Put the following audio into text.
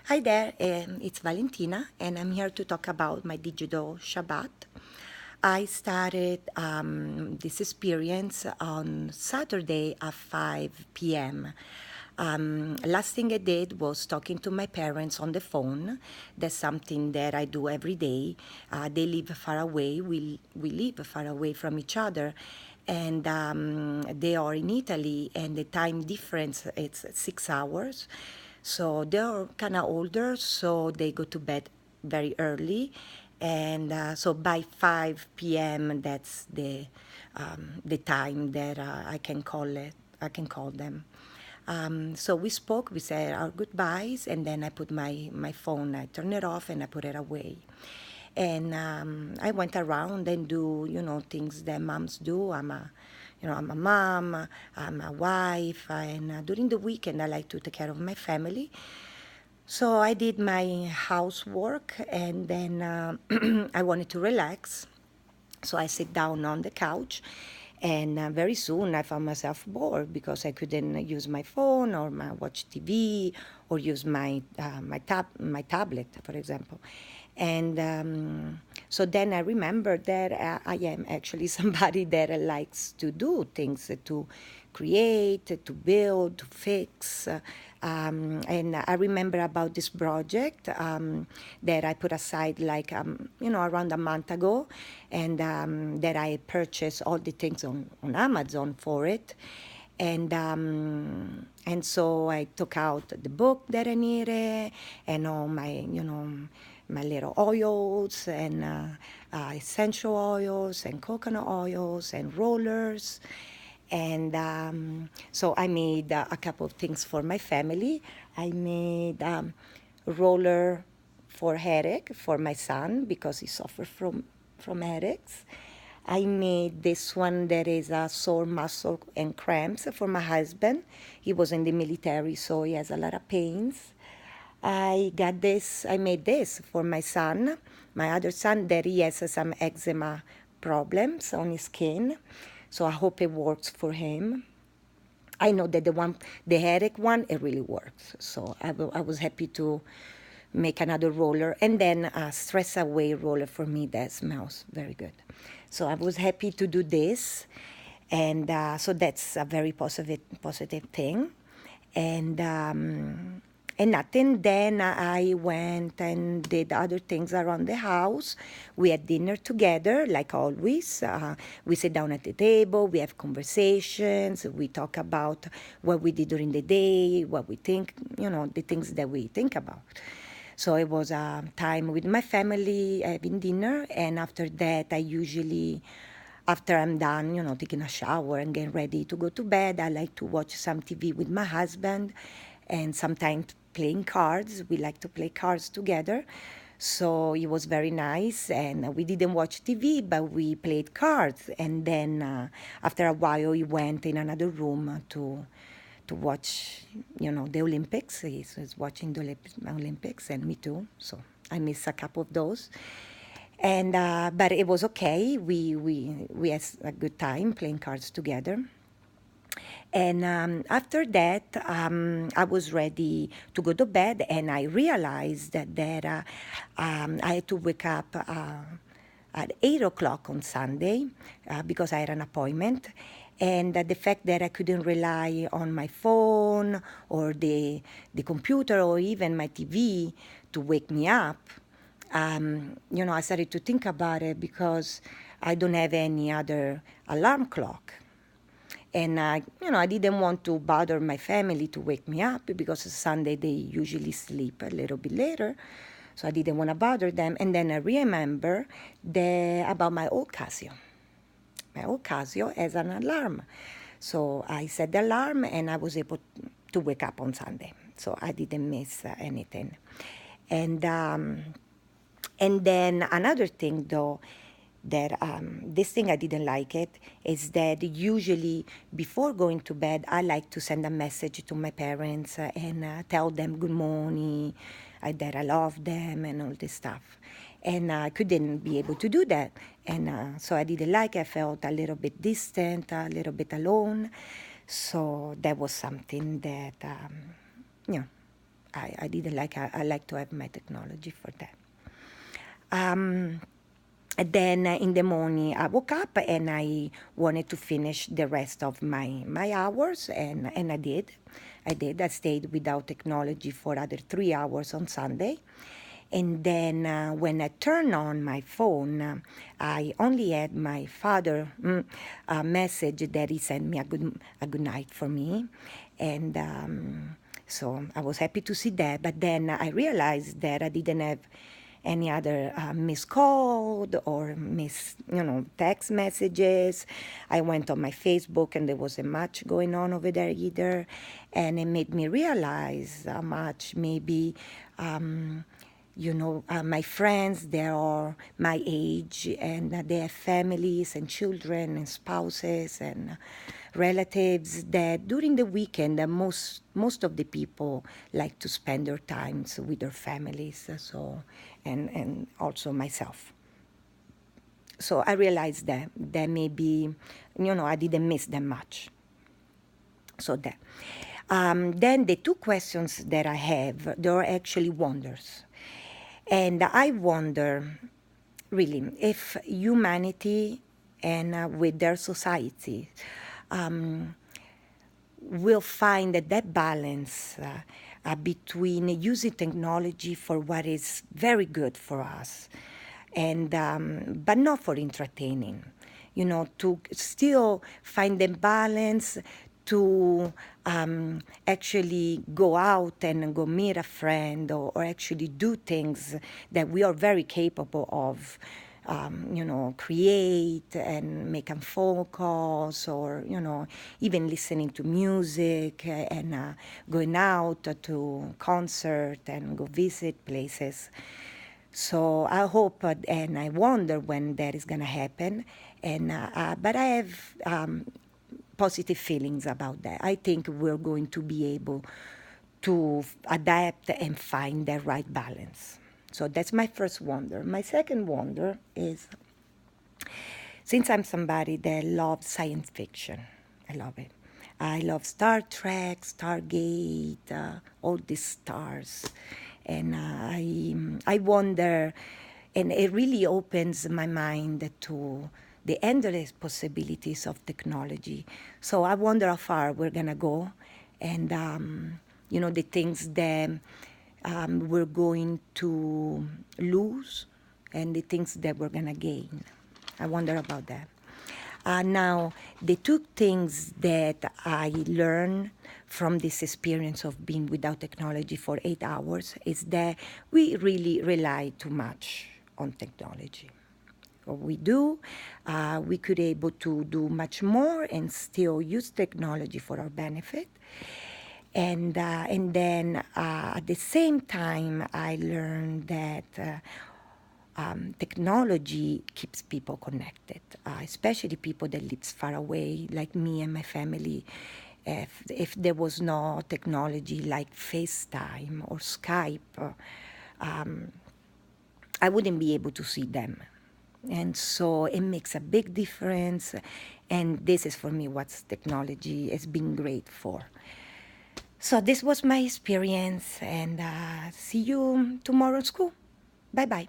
Hi there, it's Valentina, and I'm here to talk about my Digital Sabbath. I started this experience on Saturday at 5 p.m. Last thing I did was talking to my parents on the phone. That's something that I do every day. They live far away. We live far away from each other. And they are in Italy, and the time difference, it's 6 hours. So they're kind of older, so they go to bed very early. And so by 5 p.m., that's the time that I can call them. So we spoke, we said our goodbyes, and then I put my phone, I turn it off and I put it away. And I went around and do, things that moms do. I'm a mom, I'm a wife, and during the weekend I like to take care of my family. So I did my housework, and then I wanted to relax. So I sit down on the couch, and very soon I found myself bored because I couldn't use my phone or watch TV or use my tablet, for example. And so then I remembered that I am actually somebody that likes to do things, to create, to build, to fix. And I remember about this project that I put aside around a month ago, and that I purchased all the things on Amazon for it. And so I took out the book that I needed and all my little oils and essential oils and coconut oils and rollers. And so I made a couple of things for my family. I made roller for headache for my son because he suffers from headaches. I made this one that is a sore muscle and cramps for my husband. He was in the military, so he has a lot of pains. I made this for my son, my other son, that he has some eczema problems on his skin. So I hope it works for him. I know that the headache one, it really works. So I was happy to make another roller, and then a stress away roller for me that smells very good. So I was happy to do this, and so that's a very positive thing. And nothing. Then I went and did other things around the house. We had dinner together, like always. We sit down at the table, we have conversations, we talk about what we did during the day, what we think, the things that we think about. So it was a time with my family having dinner, and after that, I usually, after I'm done, taking a shower and getting ready to go to bed, I like to watch some TV with my husband, and sometimes playing cards. We like to play cards together. So it was very nice, and we didn't watch TV, but we played cards. And then after a while, he went in another room to watch, the Olympics. He's watching the Olympics, and me too. So I missed a couple of those. And but it was okay. We had a good time playing cards together. And after that, I was ready to go to bed, and I realized that I had to wake up at 8 o'clock on Sunday because I had an appointment. And the fact that I couldn't rely on my phone or the computer or even my TV to wake me up, I started to think about it because I don't have any other alarm clock. And I didn't want to bother my family to wake me up because Sunday they usually sleep a little bit later. So I didn't want to bother them. And then I remember about my old Casio. My old Casio has an alarm. So I set the alarm, and I was able to wake up on Sunday. So I didn't miss anything. And then another thing, though, that this thing I didn't like it is that usually before going to bed, I like to send a message to my parents and tell them good morning, that I love them and all this stuff. And I couldn't be able to do that. And so I didn't like it. I felt a little bit distant, a little bit alone. So that was something that, you know, I didn't like. I like to have my technology for that. Um, and then in the morning, I woke up and I wanted to finish the rest of my hours, and I did. I did. I stayed without technology for other 3 hours on Sunday. And then when I turned on my phone, I only had my father message that he sent me a good night for me. And so I was happy to see that. But then I realized that I didn't have any other missed call or text messages. I went on my Facebook and there wasn't much going on over there either. And it made me realize how much maybe my friends, they are my age, and they have families and children and spouses and relatives that during the weekend, most of the people like to spend their times with their families. And also myself. So I realized that maybe, I didn't miss them much. So that. Then the two questions that I have, they are actually wonders. And I wonder, really, if humanity and with their society will find that balance between using technology for what is very good for us, and but not for entertaining. To still find the balance to actually go out and go meet a friend, or actually do things that we are very capable of, create and make phone calls, or, even listening to music and going out to concert and go visit places. So I hope and I wonder when that is going to happen. But I have positive feelings about that. I think we're going to be able to adapt and find the right balance. So that's my first wonder. My second wonder is, since I'm somebody that loves science fiction, I love it. I love Star Trek, Stargate, all these stars. And I wonder, and it really opens my mind to the endless possibilities of technology. So I wonder how far we're going to go, and, the things that we're going to lose, and the things that we're going to gain. I wonder about that. Now, the two things that I learned from this experience of being without technology for 8 hours is that we really rely too much on technology. What we do, we could able to do much more and still use technology for our benefit. And then at the same time, I learned that technology keeps people connected, especially people that live far away, like me and my family. If there was no technology like FaceTime or Skype, I wouldn't be able to see them. And so it makes a big difference. And this is for me what technology has been great for. So this was my experience, and see you tomorrow at school. Bye-bye.